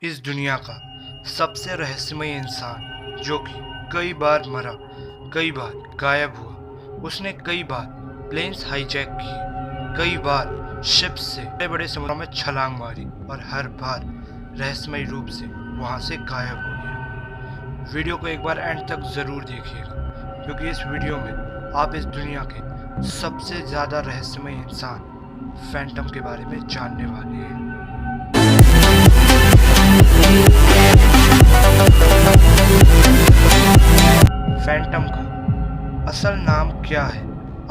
इस दुनिया का सबसे रहस्यमय इंसान जो कि कई बार मरा, कई बार गायब हुआ। उसने कई बार प्लेन्स हाईजैक किए, कई बार शिप से बड़े बड़े समुद्रों में छलांग मारी और हर बार रहस्यमय रूप से वहां से गायब हो गया। वीडियो को एक बार एंड तक जरूर देखिएगा, क्योंकि इस वीडियो में आप इस दुनिया के सबसे ज्यादा रहस्यमय इंसान फैंटम के बारे में जानने वाले हैं। फैंटम का असल नाम क्या है,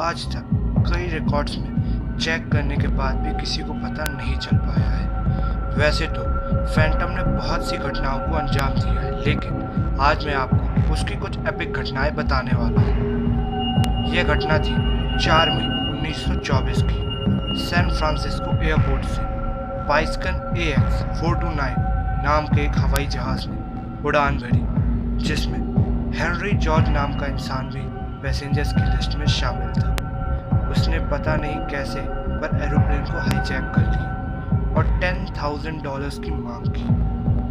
आज तक कई रिकॉर्ड्स में चेक करने के बाद भी किसी को पता नहीं चल पाया है। वैसे तो फैंटम ने बहुत सी घटनाओं को अंजाम दिया है, लेकिन आज मैं आपको उसकी कुछ एपिक घटनाएं बताने वाला हूँ। यह घटना थी 4 मई 1924 की। सैन फ्रांसिस्को एयरपोर्ट से पाइस्कन AX429 नाम के एक हवाई जहाज ने उड़ान भरी, जिसमें हेनरी जॉर्ज नाम का इंसान भी पैसेंजर्स की लिस्ट में शामिल था। उसने पता नहीं कैसे पर एरोप्लेन को हाईजैक कर लिया और $10,000 की मांग की।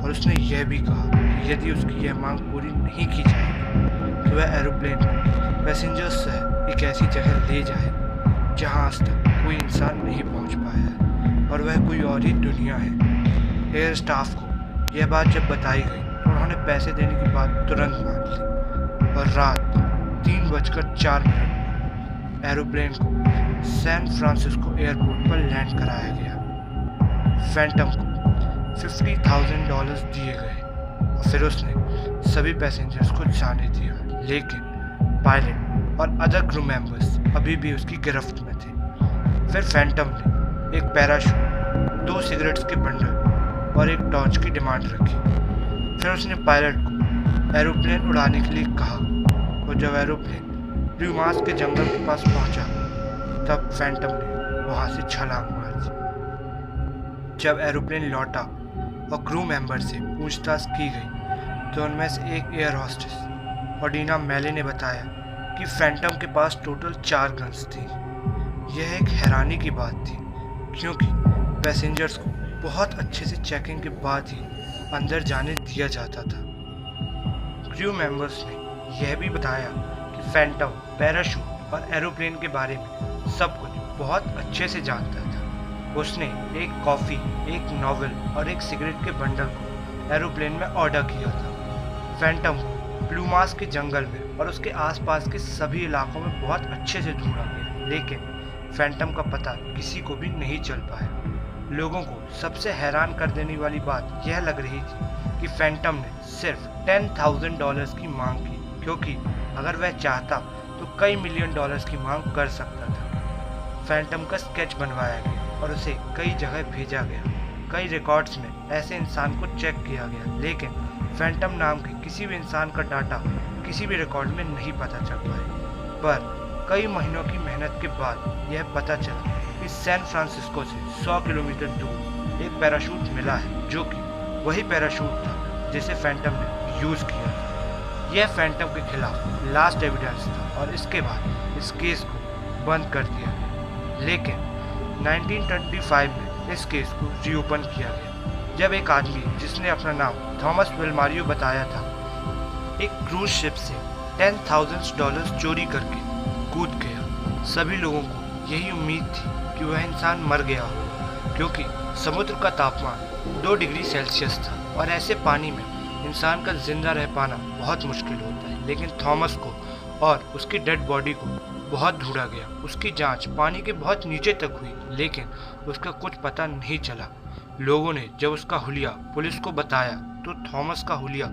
और उसने यह भी कहा कि यदि उसकी यह मांग पूरी नहीं की जाएगी तो वह एरोप्लेन को पैसेंजर्स सह एक ऐसी जगह ले जाए जहां आज तक कोई इंसान नहीं पहुंच पाया है और वह कोई और ही दुनिया है। एयर स्टाफ को यह बात जब बताई गई तो उन्होंने पैसे देने की बात तुरंत मान ली और रात 3:04 एरोप्लेन को सैन फ्रांसिस्को एयरपोर्ट पर लैंड कराया गया। फैंटम को $50,000 दिए गए और फिर उसने सभी पैसेंजर्स को जाने दिया, लेकिन पायलट और अदर क्रू मेंबर्स अभी भी उसकी गिरफ्त में थे। फिर फैंटम ने एक पैराशूट, 2 सिगरेट्स के बंडल और एक टॉर्च की डिमांड रखी। फिर उसने पायलट को एरोप्लेन उड़ाने के लिए कहा और जब एरोप्लेन प्लूमास के जंगल के पास पहुंचा तब फैंटम ने वहां से छलांग मार दी। जब एरोप्लेन लौटा और क्रू मेंबर से पूछताछ की गई तो उनमें से एक एयर होस्टेस ऑडिना मैले ने बताया कि फैंटम के पास टोटल 4 गन्स थी। यह एक हैरानी की बात थी, क्योंकि पैसेंजर्स को बहुत अच्छे से चेकिंग के बाद ही अंदर जाने दिया जाता था। क्रू मेंबर्स ने यह भी बताया कि फैंटम पैराशूट और एरोप्लेन के बारे में सब कुछ बहुत अच्छे से जानता था। उसने एक कॉफ़ी, एक नॉवेल और एक सिगरेट के बंडल को एरोप्लेन में ऑर्डर किया था। फैंटम को प्लूमास के जंगल में और उसके आसपास के सभी इलाकों में बहुत अच्छे से ढूंढा गया, लेकिन फैंटम का पता किसी को भी नहीं चल पाया। लोगों को सबसे हैरान कर देने वाली बात यह लग रही थी कि फैंटम ने सिर्फ $10,000 की मांग की, क्योंकि अगर वह चाहता तो कई $1,000,000 की मांग कर सकता था। फैंटम का स्केच बनवाया गया और उसे कई जगह भेजा गया। कई रिकॉर्ड्स में ऐसे इंसान को चेक किया गया, लेकिन फैंटम नाम के किसी भी इंसान का डाटा किसी भी रिकॉर्ड में नहीं पता चल पाया। पर कई महीनों की मेहनत के बाद यह पता चला कि सैन फ्रांसिस्को से 100 किलोमीटर दूर एक पैराशूट मिला है, जो कि वही पैराशूट था जिसे फैंटम ने यूज़ किया था। यह फैंटम के खिलाफ लास्ट एविडेंस था और इसके बाद इस केस को बंद कर दिया गया। लेकिन 1925 में इस केस को रीओपन किया गया, जब एक आदमी जिसने अपना नाम थॉमस विल्मारियो बताया था, एक क्रूज शिप से $10,000 चोरी करके कूद गया। सभी लोगों को यही उम्मीद थी कि वह इंसान मर गया हो, क्योंकि समुद्र का तापमान 2 डिग्री सेल्सियस था और ऐसे पानी में इंसान का जिंदा रह पाना बहुत मुश्किल होता है। लेकिन थॉमस को और उसकी डेड बॉडी को बहुत ढूंढा गया। उसकी जांच पानी के बहुत नीचे तक हुई, लेकिन उसका कुछ पता नहीं चला। लोगों ने जब उसका हुलिया पुलिस को बताया तो थॉमस का हुलिया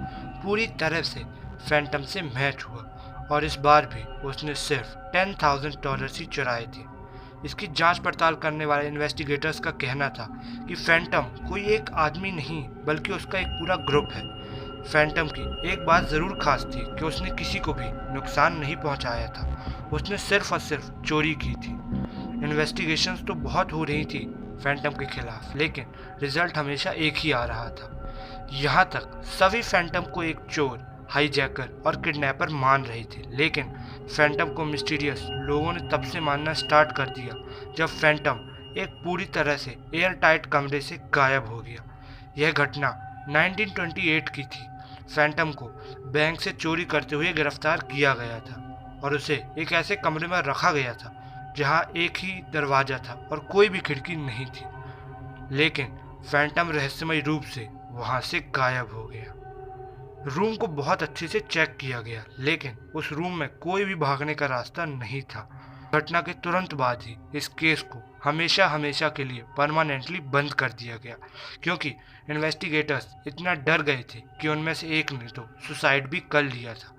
पूरी तरह से फैंटम से मैच हुआ और इस बार भी उसने सिर्फ $10,000 ही चुराए थे। इसकी जांच पड़ताल करने वाले इन्वेस्टिगेटर्स का कहना था कि फैंटम कोई एक आदमी नहीं बल्कि उसका एक पूरा ग्रुप है। फैंटम की एक बात ज़रूर खास थी कि उसने किसी को भी नुकसान नहीं पहुंचाया था, उसने सिर्फ और सिर्फ चोरी की थी। इन्वेस्टिगेशंस तो बहुत हो रही थी फैंटम के खिलाफ, लेकिन रिजल्ट हमेशा एक ही आ रहा था। यहाँ तक सभी फैंटम को एक चोर, हाईजैकर और किडनैपर मान रहे थे, लेकिन फैंटम को मिस्टीरियस लोगों ने तब से मानना स्टार्ट कर दिया जब फैंटम एक पूरी तरह से एयर टाइट कमरे से गायब हो गया। यह घटना 1928 की थी। फैंटम को बैंक से चोरी करते हुए गिरफ्तार किया गया था और उसे एक ऐसे कमरे में रखा गया था जहां एक ही दरवाजा था और कोई भी खिड़की नहीं थी। लेकिन फैंटम रहस्यमय रूप से वहां से गायब हो गया। रूम को बहुत अच्छे से चेक किया गया, लेकिन उस रूम में कोई भी भागने का रास्ता नहीं था। घटना के तुरंत बाद ही इस केस को हमेशा हमेशा के लिए परमानेंटली बंद कर दिया गया, क्योंकि इन्वेस्टिगेटर्स इतना डर गए थे कि उनमें से एक ने तो सुसाइड भी कर लिया था।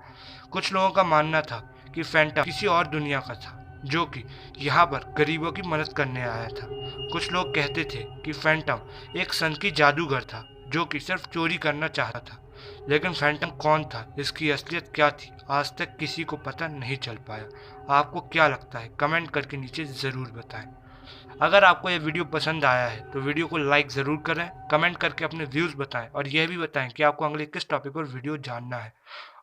कुछ लोगों का मानना था कि फैंटम किसी और दुनिया का था, जो कि यहाँ पर गरीबों की मदद करने आया था। कुछ लोग कहते थे कि फैंटम एक सनकी जादूगर था जो कि सिर्फ चोरी करना चाहता था। लेकिन फैंटम कौन था, इसकी असलियत क्या थी, आज तक किसी को पता नहीं चल पाया। आपको क्या लगता है, कमेंट करके नीचे ज़रूर बताएं। अगर आपको यह वीडियो पसंद आया है तो वीडियो को लाइक ज़रूर करें, कमेंट करके अपने व्यूज़ बताएं और यह भी बताएं कि आपको अगले किस टॉपिक पर वीडियो जानना है।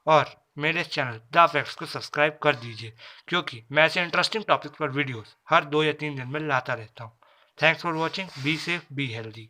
और मेरे चैनल द फैक्ट्स को सब्सक्राइब कर दीजिए, क्योंकि मैं ऐसे इंटरेस्टिंग टॉपिक पर वीडियोस हर 2 या 3 दिन में लाता रहता हूँ। Thanks for watching, be safe, be healthy.